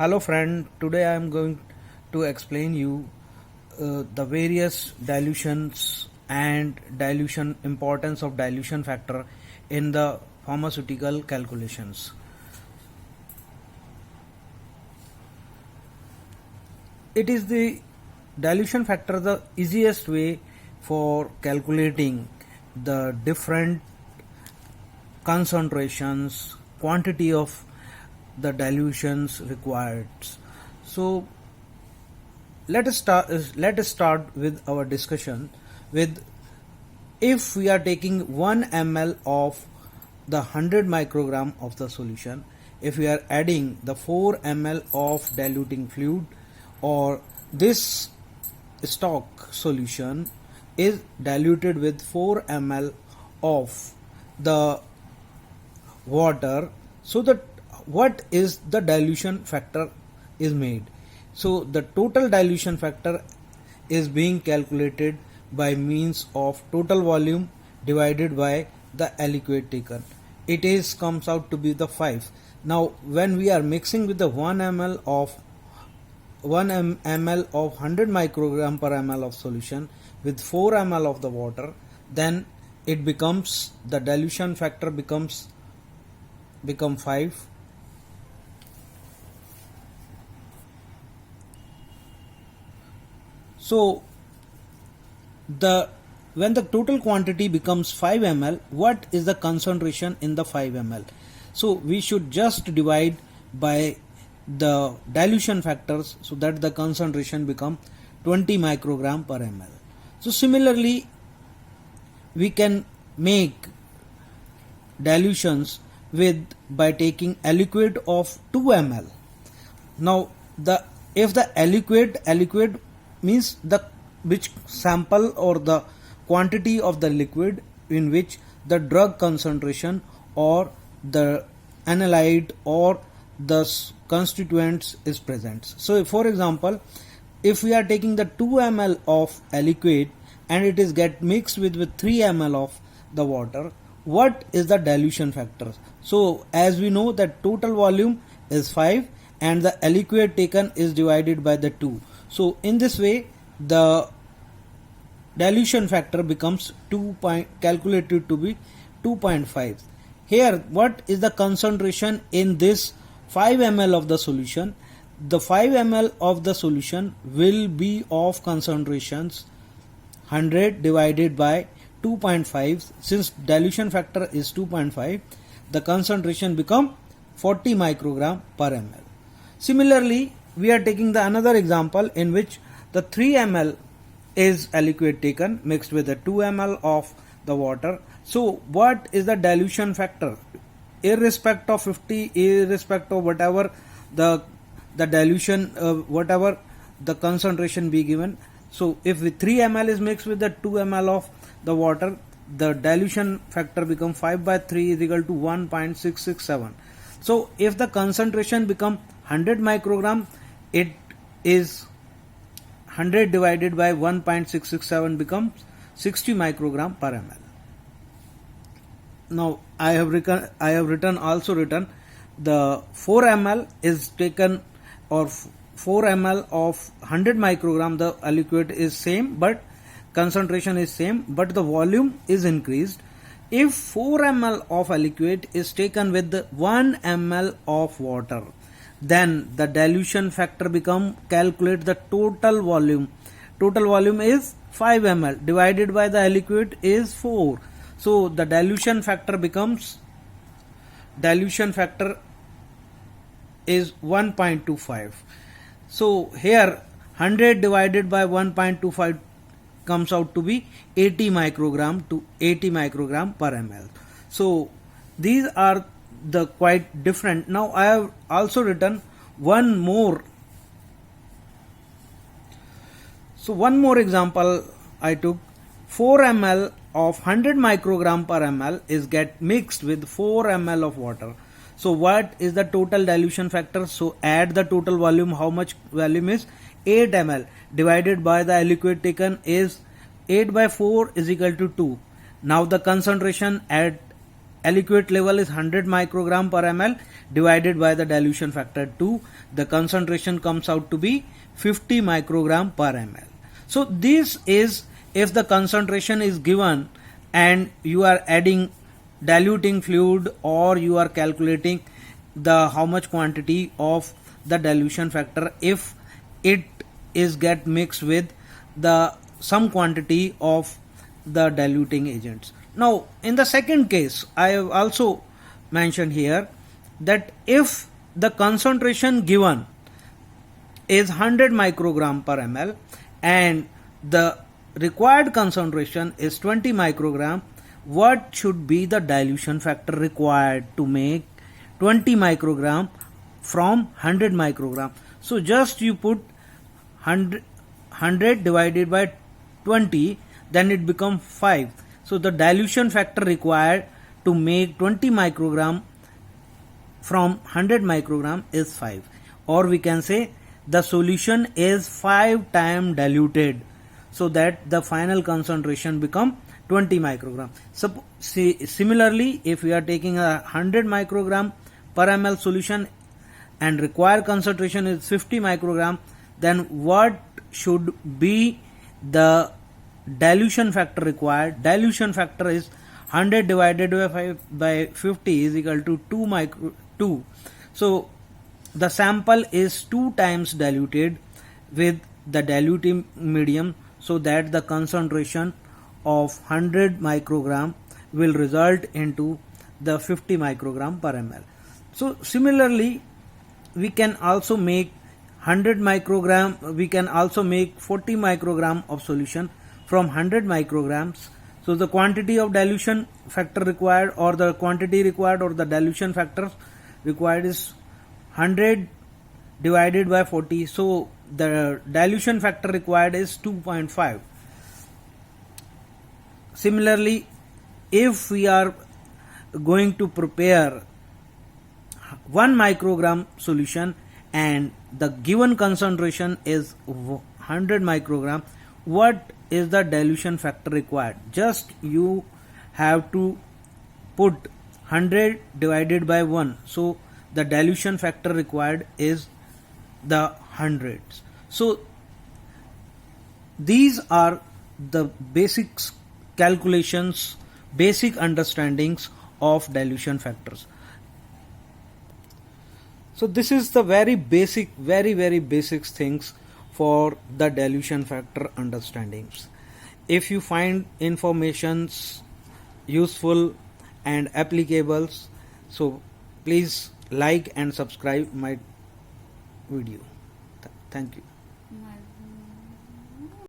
Hello friend, today I am going to explain you the various dilutions and dilution importance of dilution factor in the pharmaceutical calculations. It is the dilution factor the easiest way for calculating the different concentrations, quantity of the dilutions required. So let us start with our discussion with, if we are taking 1 ml of the 100 microgram of the solution, if we are adding the 4 ml of diluting fluid, or this stock solution is diluted with 4 ml of the water, so that what is the dilution factor is made. So the total dilution factor is being calculated by means of total volume divided by the aliquot taken. It is comes out to be the 5. Now when we are mixing with the 1 ml of 100 microgram per ml of solution with 4 ml of the water, then it becomes, the dilution factor become 5. So when the total quantity becomes 5 ml, what is the concentration in the 5 ml? So we should just divide by the dilution factors, so that the concentration become 20 microgram per ml. So similarly, we can make dilutions by taking aliquot of 2 ml. Now if the aliquot means the which sample or the quantity of the liquid in which the drug concentration or the analyte or the constituents is present. So for example, if we are taking the 2 ml of aliquot and it is get mixed with 3 ml of the water, what is the dilution factor? So as we know that total volume is 5 and the aliquot taken is divided by the 2. So in this way the dilution factor becomes calculated to be 2.5. Here what is the concentration in this 5 ml of the solution? The 5 ml of the solution will be of concentrations 100 divided by 2.5. Since dilution factor is 2.5, the concentration become 40 microgram per ml. Similarly, we are taking the another example in which the 3 ml is aliquot taken mixed with the 2 ml of the water. So what is the dilution factor? Irrespective of 50, irrespective of whatever the dilution, whatever the concentration be given. So if the 3 ml is mixed with the 2 ml of the water, the dilution factor become 5 by 3 is equal to 1.667. So if the concentration become 100 microgram, it is 100 divided by 1.667 becomes 60 microgram per ml. Now I have also written the 4 ml is taken, or 4 ml of 100 microgram, the aliquot is same but concentration is same but the volume is increased. If 4 ml of aliquot is taken with 1 ml of water, then the dilution factor become, calculate the total volume. Total volume is 5 ml divided by the aliquot is 4. So the dilution factor becomes, dilution factor is 1.25. So here 100 divided by 1.25 comes out to be 80 microgram per ml. So these are the quite different. Now I have also written one more. So one more example I took. 4 ml of 100 microgram per ml is get mixed with 4 ml of water. So what is the total dilution factor? So add the total volume. How much volume is 8 ml divided by the aliquot taken is 8 by 4 is equal to 2. Now the concentration at adequate level is 100 microgram per ml divided by the dilution factor 2. The concentration comes out to be 50 microgram per ml. So this is if the concentration is given and you are adding diluting fluid, or you are calculating the how much quantity of the dilution factor if it is get mixed with the some quantity of the diluting agents. Now in the second case, I have also mentioned here that if the concentration given is 100 microgram per ml and the required concentration is 20 microgram, what should be the dilution factor required to make 20 microgram from 100 microgram? So just you put 100 divided by 20, then it becomes 5. So the dilution factor required to make 20 microgram from 100 microgram is 5, or we can say the solution is 5 times diluted, so that the final concentration become 20 microgram. So similarly, if we are taking a 100 microgram per ml solution and required concentration is 50 microgram, then what should be the dilution factor required? Dilution factor is 100 divided by 50 is equal to 2. So the sample is 2 times diluted with the diluting medium, so that the concentration of 100 microgram will result into the 50 microgram per ml. So similarly, we can also make 100 microgram, we can also make 40 microgram of solution from 100 micrograms. So the quantity of dilution factor required, or the quantity required, or the dilution factor required is 100 divided by 40. So the dilution factor required is 2.5. Similarly, if we are going to prepare 1 microgram solution and the given concentration is 100 microgram, what is the dilution factor required? Just you have to put 100 divided by 1. So the dilution factor required is the hundreds. So these are the basics calculations, basic understandings of dilution factors. So this is the very basic, very basic things for the dilution factor understandings. If you find informations useful and applicable, so please like and subscribe my video. Thank you.